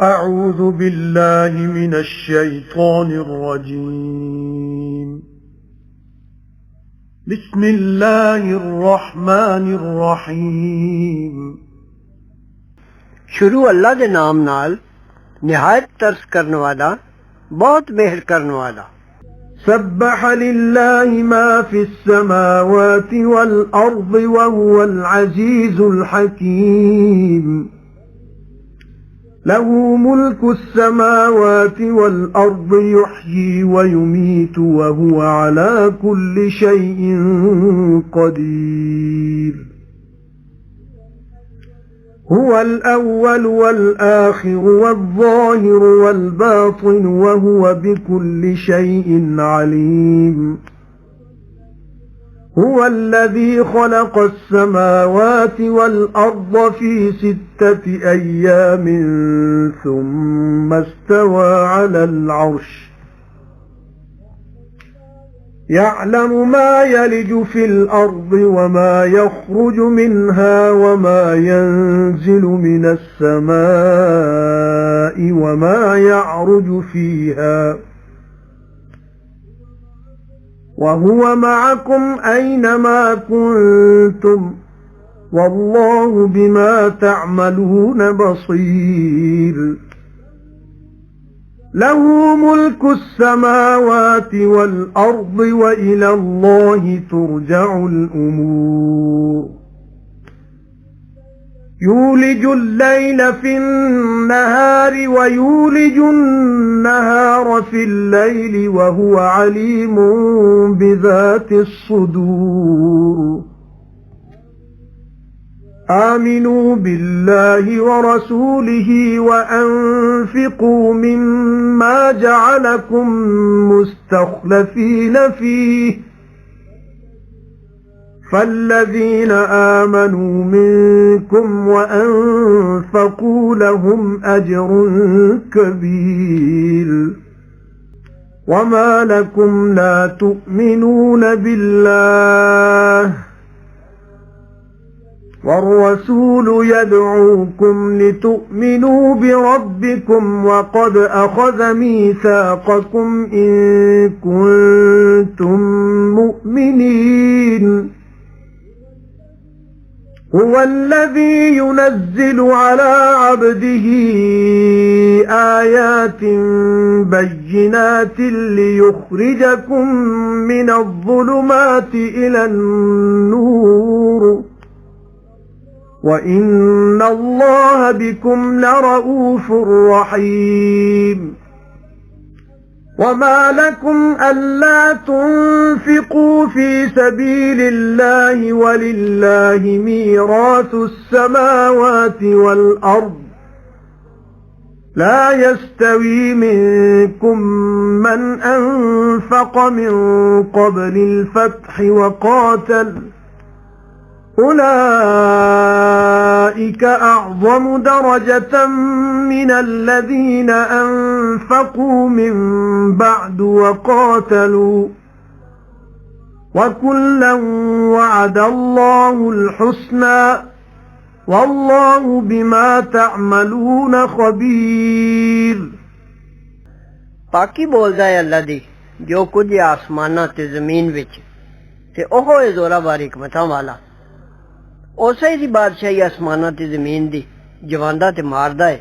أعوذ بالله من الشيطان الرجيم بسم الله الرحمن الرحيم शुरू अल्लाह दे नाम नाल निहायत तरस करने वाला बहुत मेहर करने वाला। سبح لله ما في السماوات والأرض وهو العزيز الحكيم له ملك السماوات والأرض يحيي ويميت وهو على كل شيء قدير هو الأول والآخر والظاهر والباطن وهو بكل شيء عليم هو الذي خلق السماوات والأرض في 6 أيام ثم استوى على العرش يعلم ما يلج في الأرض وما يخرج منها وما ينزل من السماء وما يعرج فيها وهو معكم أينما كنتم والله بما تعملون بصير له ملك السماوات والأرض وإلى الله ترجع الأمور يولج الليل في النهار ويولج النهار في الليل وهو عليم بذات الصدور آمنوا بالله ورسوله وأنفقوا مما جعلكم مستخلفين فيه فالذين آمنوا منكم وأنفقوا لهم أجر كبير وما لكم لا تؤمنون بالله والرسول يدعوكم لتؤمنوا بربكم وقد أخذ ميثاقكم إن كنتم مؤمنين هو الذي ينزل على عبده آيات بينات ليخرجكم من الظلمات إلى النور وَإِنَّ اللَّهَ بِكُمْ لَرَءُوفٌ رَحِيمٌ وَمَا لَكُمْ أَلَّا تُنْفِقُوا فِي سَبِيلِ اللَّهِ وَلِلَّهِ مِيرَاثُ السَّمَاوَاتِ وَالْأَرْضِ لا يستوي منكم من أنفق من قبل الفتح وقاتل أولئك أعظم درجة من الذين أنفقوا من بعد وقاتلوا وكلا وعد الله الحسنى والله بما تعملون خبير पाकी बोलदा है अल्लाह दी जो कुछ आसमानां ते ज़मीन विच ते ओहो है ज़ोरावर हिकमतां वाला उसे दी बादशाही आसमानां ते ज़मीन दी जवांदा ते मारदा है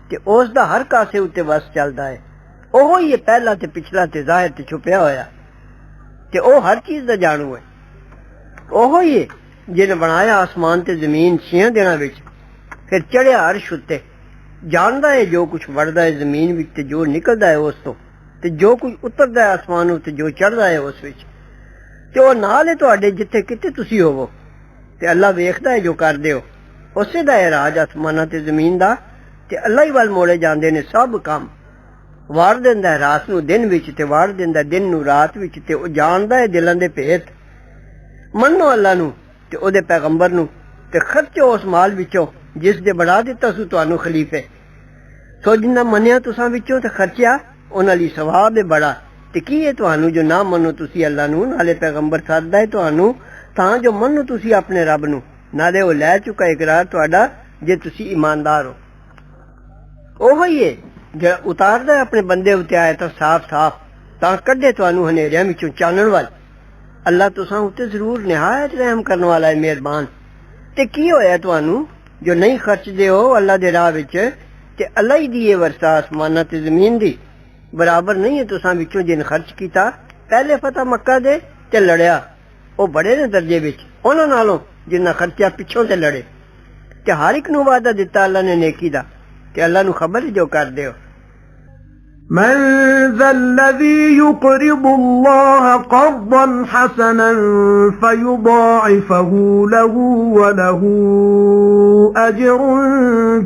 ते उस दा हर कासे उत्ते वस चलदा है ओहो ही पहला ते पिछला ते ज़ाहिर ते छुपया होया ते ओ हर चीज दा जानू है ओहो ही जिन्हें बनाया आसमान ते ज़मीन 6 दिनां विच फिर चढ़िया अर्श उत्ते जानदा है जो कुछ बढ़दा है ज़मीन विच ते जो निकलदा है उस तो ते जो कुछ उतरदा है आसमान उत्ते जो चढ़दा है उस विच ते ओ नाल है तुहाडे जिथे किते तुसी होवो ते अल्लाह वेखदा है जो करदे हो उसे दा है राज आसमानां ते ज़मीन दा ते अल्लाह ही वल मोड़े जांदे ने सब काम वार दिंदा है रात नूं दिन विच ते वार दिंदा दिन नूं रात विच ते ओ जानदा है दिलां दे भेत मन्नो अल्लाह नूं ते ओदे पैगंबर नूं ते खर्चो उस माल विचों जिस दे बना दिता सू तुहानू खलीफे सो जिन्ना मन्निया तुसां विचों ते खर्चिया उन्हां लई सवाब है बड़ा ते की है तुहानू जो ना मनो तुसी अल्लाह नू नाले पैगंबर सददा है तुहानू तां जो मनो तुसी अपने रब नू नाले ओ लै चुका इकरार तुहाडा जे तुसी ईमानदार हो ओहो ही है जो उतारदा है अपने बंदे उत्ते आयत साफ साफ तां कड्डे तुहानू हनेरियां विचों चानण वाल। अल्लाह तुसां उत्ते जरूर निहायत रहम करने वाला है, मेहरबान। ते की होया तुहानू जो नहीं खर्चदे हो अल्लाह दे राह विच? ते अल्लाह ही दी वर्षा आसमानां ते जमीन दी बराबर नहीं है तुसां विचों जिन खर्च कीता पहले फतह मक्का दे ते लड़िया, ओ बड़े ने दर्जे विच उन्हां नालों जिन्ना खर्चा पिछों ते लड़े। ते हर एक नू वादा दिता अल्लाह ने नेकी दा, ते अल्लाह नू खबर जो कर दियो। من ذا الذي يقرض الله قرضا حسنا فيضاعفه له وله أجر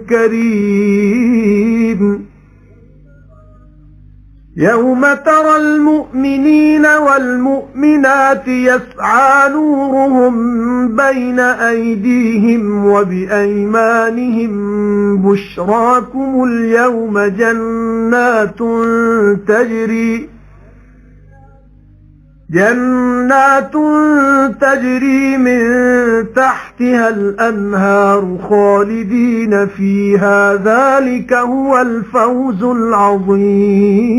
كريم يوم ترى المؤمنين والمؤمنات يسعى نورهم بين أيديهم وبأيمانهم بشراكم اليوم جنات تجري من تحتها الأنهار خالدين فيها ذلك هو الفوز العظيم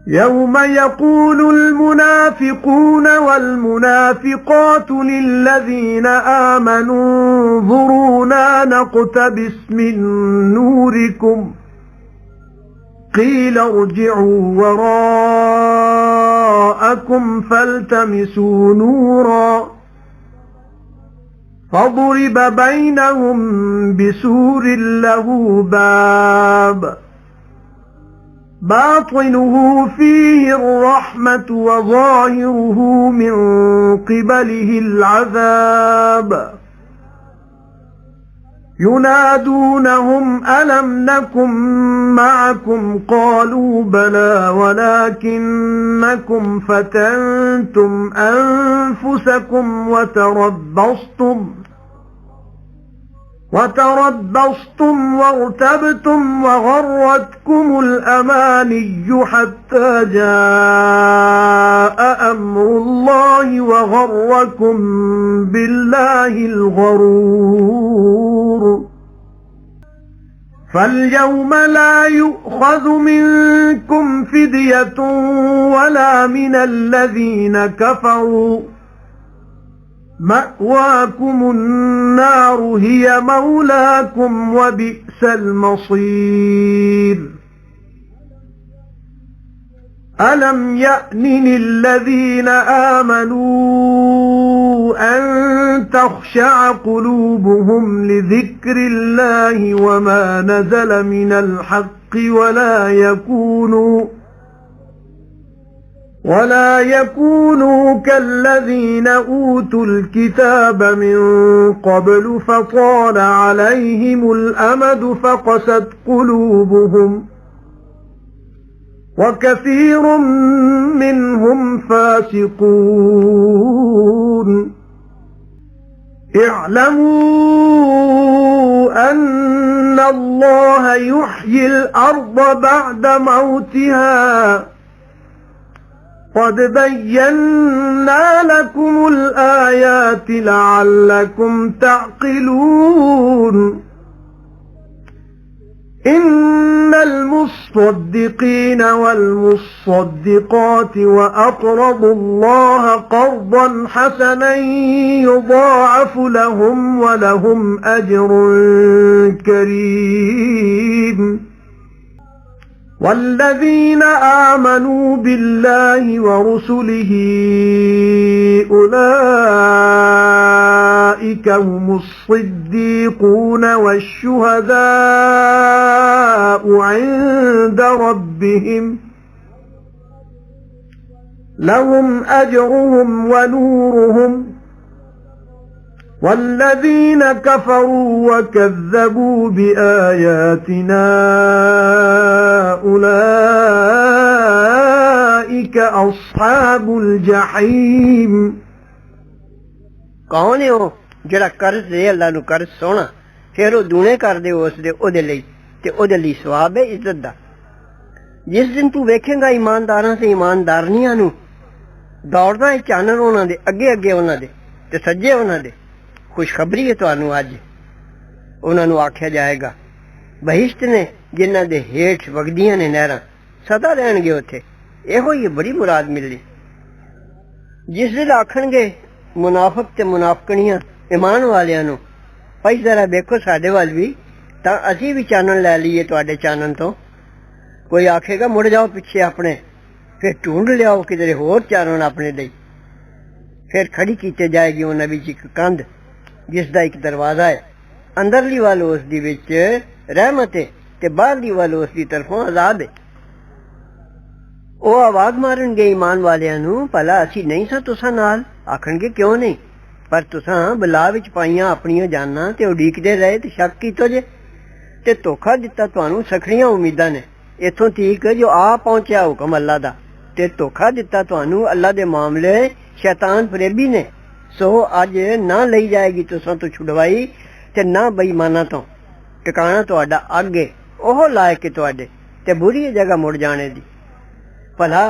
يوم يقول المنافقون والمنافقات للذين آمنوا انظرونا نقتبس من نوركم قيل ارجعوا وراءكم فالتمسوا نورا فضرب بينهم بسور له باب باطنه فيه الرحمة وظاهره من قبله العذاب ينادونهم ألم نكن معكم قالوا بلى ولكنكم فتنتم أنفسكم وتربصتم وارتبتم وغرتكم الأماني حتى جاء أمر الله وغركم بالله الغرور فاليوم لا يؤخذ منكم فدية ولا من الذين كفروا مأواكم النار هي مولاكم وبئس المصير ألم يأن للذين آمنوا أن تخشع قلوبهم لذكر الله وما نزل من الحق ولا يكونوا كالذين أوتوا الكتاب من قبل فطال عليهم الأمد فقست قلوبهم وكثير منهم فاسقون اعلموا أن الله يحيي الأرض بعد موتها قد بينا لكم الآيات لعلكم تعقلون إن المصدقين والمصدقات وأقرضوا الله قرضا حسنا يضاعف لهم ولهم أجر كريم والذين آمنوا بالله ورسله أولئك هم الصديقون والشهداء عند ربهم لهم أجرهم ونورهم والذين كفروا وكذبوا بآياتنا أولئك أصحاب الجحيم कौन है वो जड़ा कर्ज दे अल्लाह नु कर्ज सोना फिर वो दूने कर दे उस दे ओदे लई ते ओदे लई सवाब है इज्जत दा। जिस दिन तू वेखेगा ईमानदारां ते ईमानदारनियां नु दौड़दा है चानन उन्हां दे अगे अगे उन्हां दे ते सज्जे उन्हां दे खुशखबरी है तुहानू अज उन्हां नूं आख्या जाएगा बहिश्त ने जिन्हां दे हेठ वगदियां ने नहरां सदा रहणगे उत्थे। इहो ही बड़ी मुराद मिलनी। जिस दिल आखणगे मुनाफिक ते मुनाफकणियां ईमान वालियां नूं भाई जरा देखो साडे वल भी तां असीं भी चानण लै लईए तुहाडे चानण तो। कोई आखेगा मुड़ जाओ पिछे अपने, फिर ढूंढ लियाओ किधरे होर चानण अपने लई। फिर खड़ी कीती जाएगी उन्हां विच इक कंध जिसदा एक दरवाजा है। अंदरली वाल उस दी विच रहमत है ते बाहरली वाल उस दी तरफों अजाब है। ਉਹ आवाज मारनगे ईमान वालियां नूं भला असी नहीं सां तुसां नाल। आखणगे क्यों नहीं, पर तुसां बला विच पाइयां अपणियां जानां ते उडीकदे रहे ते शक कीतो जे ते धोखा दिता तुहानूं सखड़ियां उम्मीदां ने इत्थों तੀਕ जो आ पहुंचिया हुक्म अल्लाह दा ते धोखा दिता तुहानूं अल्लाह दे मामले शैतान फरेबी ने। सो अज ना लई जाएगी तुसां तो छुड़वाई ते ना बेईमानां तो। ठिकाना तुहाडा अगे ओह लायक है तुहाडे ते बुरी जगह मुड़ जाने दी। भला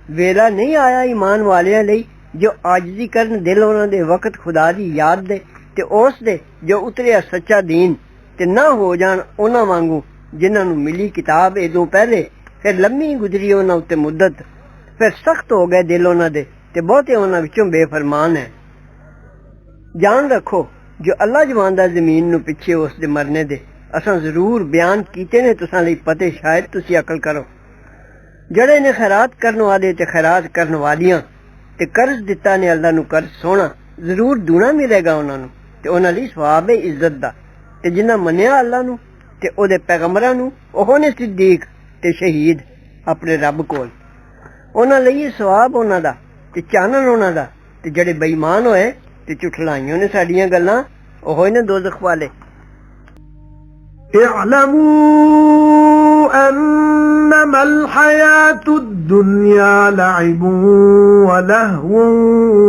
वेला नहीं आया ईमान वालियां लई जो आजिज़ी करन दिल उन्हां दे वक्त खुदा दी याद दे ते उस दे जो उतरिया सच्चा दीन ते ना हो जान उन्हां वांगू जिन्हां नूं मिली किताब इदों पहले फिर लम्मी गुजरी उन्हां उत्ते मुद्दत फिर सख्त हो गए दिल उन्हां दे ते बहुते उन्हां विचों बेफरमान है। जान रखो जो अल्लाह जवांदा जमीन नूं पिछे उस दे मरने दे असां जरूर बयान कीते ने तुसां लई पते शायद तुसी अकल करो। जड़े ने खैरात करन वाले ते खैरात करन वालियां ते कर्ज दिता ने अल्लाह नूं कर्ज सोना जरूर दूना मिलेगा उन्हां नूं ते उन्हां लई सवाब है इज्जत दा। ते जिन्हां मन्निया अल्लाह नूं ते ओहदे पैगंबरां नूं ओह ने सिद्दीक ते शहीद अपने रब कोल उन्हां लई सवाब उन्हां दा ते चानण उन्हां दा। ते जड़े बेईमान होए ते झुठलाइयां ने साडियां गल्लां ओह ने दोज़ख वाले। اعلموا أنما الحياة الدنيا لعب ولهو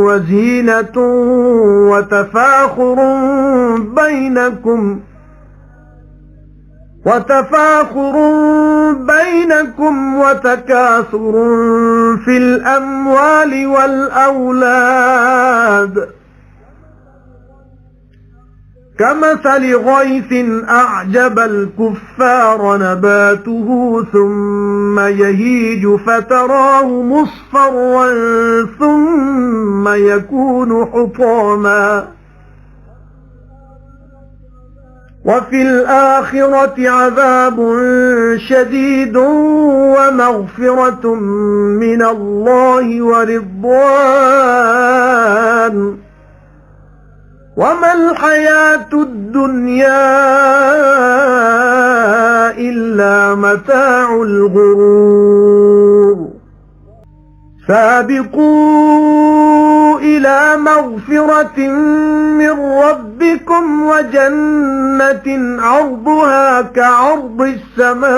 وزينة وتفاخر بينكم وتكاثر في الأموال والأولاد كمثل غيث أعجب الكفار نباته ثم يهيج فتراه مصفرا ثم يكون حطاما وفي الآخرة عذاب شديد ومغفرة من الله ورضوان وما الحياة الدنيا إلا متاع الغرور سابقوا إلى مغفرة من ربكم وجنة عرضها كعرض السماء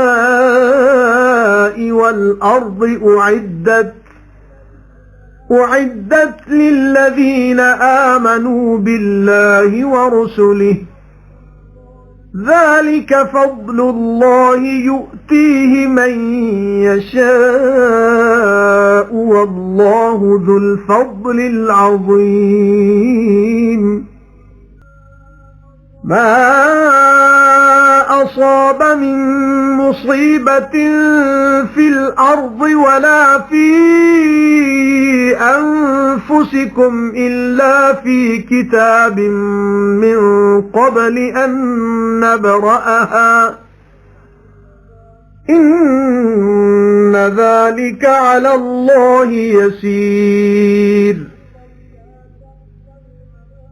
والأرض أعدت للذين آمنوا بالله ورسله ذلك فضل الله يؤتيه من يشاء والله ذو الفضل العظيم ما أصاب من مصيبة في الأرض ولا في أنفسكم إلا في كتاب من قبل أن نبرأها إن ذلك على الله يسير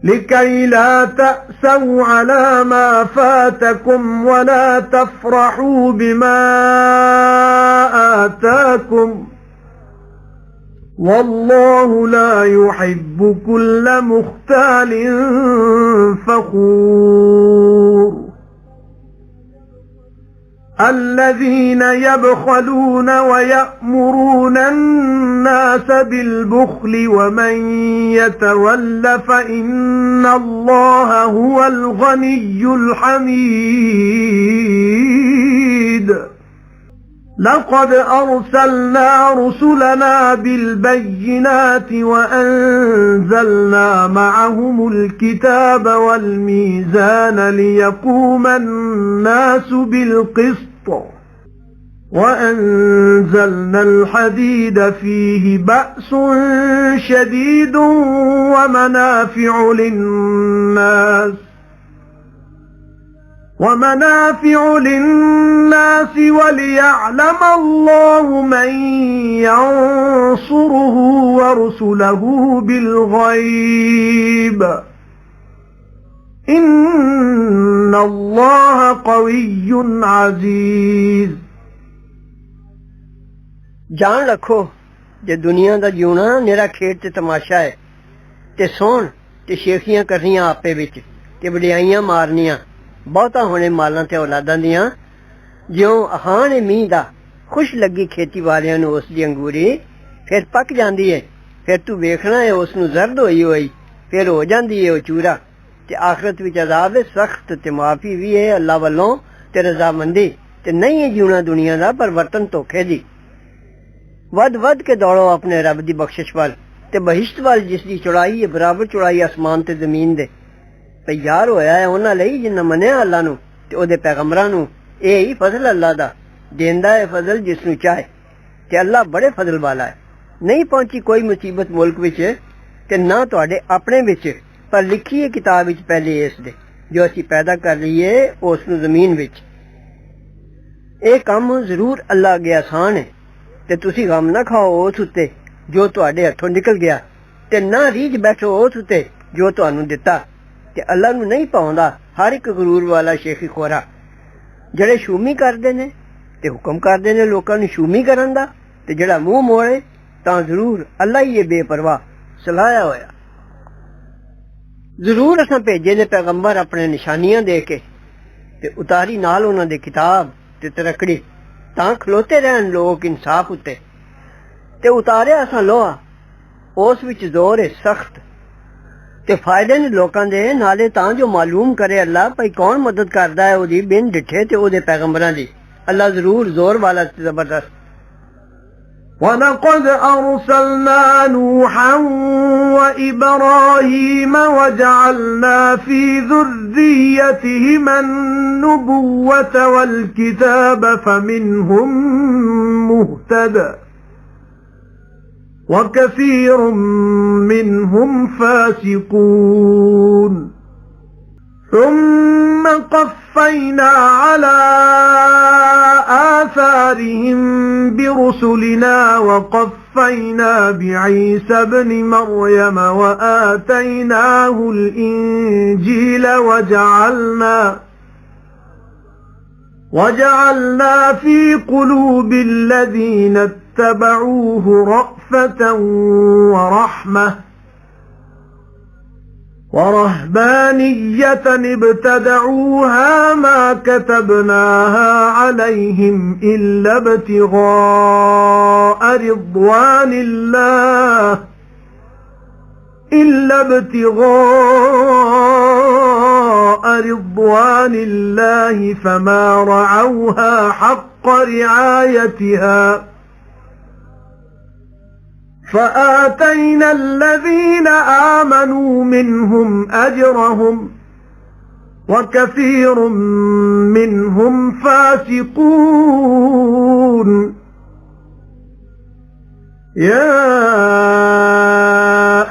لكي لا تأسوا على ما فاتكم ولا تفرحوا بما آتاكم والله لا يحب كل مختال فخور الذين يبخلون ويأمرون الناس بالبخل ومن يتول فإن الله هو الغني الحميد لقد أرسلنا رسلنا بالبينات وأنزلنا معهم الكتاب والميزان ليقوم الناس بالقسط وأنزلنا الحديد فيه بأس شديد ومنافع للناس وليعلم الله من ينصره ورسله بالغيب إن الله قوي عزيز जान रखो जे दुनिया दा जीना निरा खेड ते तमाशा है ते सोन ते शेखियां करनियां आपे विच ते वडियाइयां मारनियां बहुता होने मालां ते औलादां दियां जिउं अहान मींह दा खुश लगी खेती वालियां नूं उस दी अंगूरी फिर पक जांदी है फिर तू वेखना है उस नूं जर्द होई होई फिर हो जांदी है ओ चूरा ते आखिरत विच अजाब है सख्त ते माफी भी है अल्लाह वल्लों ते रजामंदी ते नहीं है जीना दुनिया दा परवर्तन धोखे दी वध वध के दौड़ो अपने रब दी बख्शिश वाल ते बहिश्त वाल जिसदी चौड़ाई है बराबर चौड़ाई आसमान ते जमीन दे तैयार होया है उन्हां लई जिन्हां मन्निया अल्लाह नूं ते ओदे पैगंबरां नूं एह ही फजल अल्लाह दा देंदा है फजल जिसनूं चाहे ते अल्लाह बड़े फजल वाला है नहीं पहुंची कोई मुसीबत मुल्क विच ते ना तुहाडे अपने विच पर लिखी है किताब विच पहले इस दे जो असीं पैदा कर लईए उस नूं जमीन विच एह काम जरूर अल्लाह अगे आसान है ते तुसी गम ना खाओ उस उत्ते जो तुहाडे हथों निकल गया ते ना रीझ बैठो उस उत्ते जो तुहानू दिता ते अल्लाह नू नहीं पाउंदा हर एक गुरूर वाला शेखी खोरा जेड़े शूमी करदे ने ते हुक्म करदे ने लोकां नू शूमी करन दा ते जेड़ा मुंह मोड़े तां जरूर अल्लाह ही बेपरवाह सलाया होया जरूर असां भेजे ने पैगंबर अपने निशानियां दे के ते उतारी नाल उन्हां दे किताब ते तरकड़ी तां खलोते रहन लोग इंसाफ उत्ते ते उतारे असां लोहा उस विच जोर है सख्त ते फायदे ने लोकां दे नाले तां जो मालूम करे अल्लाह भाई कौन मदद करदा है ओदी बिन डिठे ते ओदे पैगंबरां दी अल्लाह जरूर जोर वाला ते जबरदस्त وَلَقَدْ أَرْسَلْنَا نُوحًا وَإِبْرَاهِيمَ وَجَعَلْنَا فِي ذُرِّيَّتِهِمَا النُّبُوَّةَ وَالْكِتَابَ فَمِنْهُم مُّهْتَدٍ وَكَثِيرٌ مِّنْهُمْ فَاسِقُونَ ثُمَّ قَفَّيْنَا عَلَى آثَارِهِم بِرُسُلِنَا وَقَفَّيْنَا بِعِيسَى ابْنِ مَرْيَمَ وَآتَيْنَاهُ الْإِنْجِيلَ وَجَعَلْنَا فِي قُلُوبِ الَّذِينَ اتَّبَعُوهُ رَأْفَةً وَرَحْمَةً وَرَهْبَانِيَّةً ابْتَدَعُوهَا مَا كَتَبْنَاهَا عَلَيْهِمْ إِلَّا ابْتِغَاءَ رِضْوَانِ اللَّهِ فَمَا رَعَوْهَا حَقَّ رِعَايَتِهَا فَآتَيْنَا الَّذِينَ آمَنُوا مِنْهُمْ أَجْرَهُمْ وَكَثِيرٌ مِّنْهُمْ فَاسِقُونَ يَا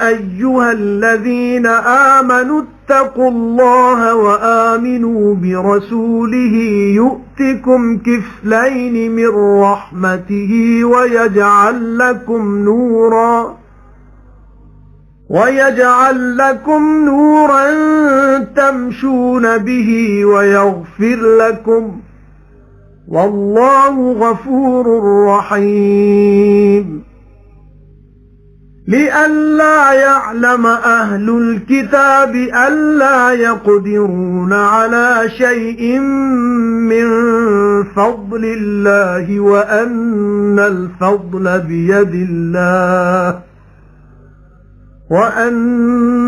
أَيُّهَا الَّذِينَ آمَنُوا اتَّقُوا اللَّهَ وَآمِنُوا بِرَسُولِهِ يُؤْتِكُمْ كِفْلَيْنِ مِنْ رَحْمَتِهِ وَيَجْعَلْ لَكُمْ نُورًا تَمْشُونَ بِهِ وَيَغْفِرْ لَكُمْ وَاللَّهُ غَفُورٌ رَحِيمٌ لِئَلَّا يَعْلَمَ أَهْلُ الْكِتَابِ أَلَّا يَقْدِرُونَ عَلَى شَيْءٍ مِّن فَضْلِ اللَّهِ وَأَنَّ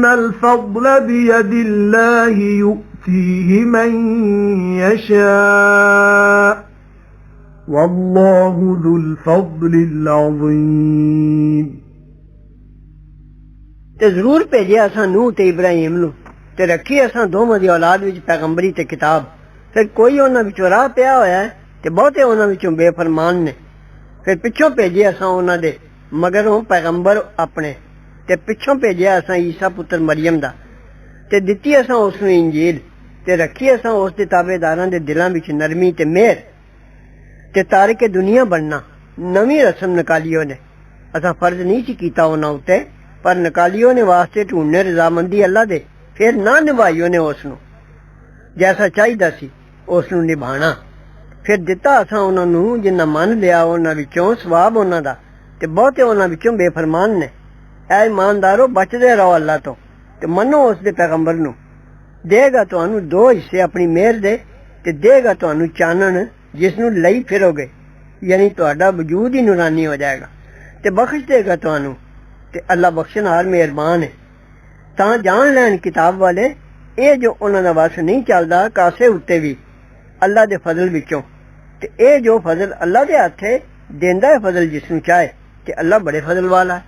الْفَضْلَ بِيَدِ اللَّهِ يُؤْتِيهِ مَن يَشَاءُ वल्लाहु ज़ुल फ़ज़्लिल अज़ीम। ते जरूर भेजिया असां नूह ते इब्राहिम नू ते रखी असां दोवां दी औलाद विच पैगंबरी ते किताब। फिर कोई उन्हां विचों राह पिया होया है ते बहुते उन्हां विचों बेफरमान ने। फिर पिछों भेजे असां उन्हां दे मगरों पैगंबर अपने ते पिछों भेजिया असां ईसा पुत्र मरियम दा ते दित्ती असां उस नूं इंजील ते रखी असां उस दे ताबेदारां दे दिलां विच नरमी ते मेहर ते तारिके दुनिया बनना नवीं रस्म निकालियो ने। असां फर्ज नहीं सी कीता उन्हां उत्ते पर निकालियो ने वास्ते ढूंढने रजामंदी अल्लाह दे। फिर ना निभाइयो ने उसनू जैसा चाहिदा सी उसनू निभाना। फिर दिता असां उन्हां नू जिन्ना मन लिया उन्हां विचों सवाब उन्हां दा ते बहुते उन्हां विचों बेफरमान ने। ऐ ईमानदारो बचदे रहो अल्लाह तो ते मनो उस दे पैगंबर नू। देगा तुहानू 2 हिस्से अपनी मेहर दे ते देगा तुहानू चानन जिसनू लई फिरोगे यानी तुहाडा वजूद ही नूरानी हो जाएगा ते बख्श देगा तुहानू ते अल्लाह बख्शनहार मेहरबान है। तां जान लैन किताब वाले ए जो उन्हां दा वस नहीं चलदा कासे उत्ते भी अल्लाह दे फजल विचों ते ए जो फजल अल्लाह दे हत्थ है देंदा है फजल जिसनू चाहे ते अल्लाह बड़े फजल वाला है।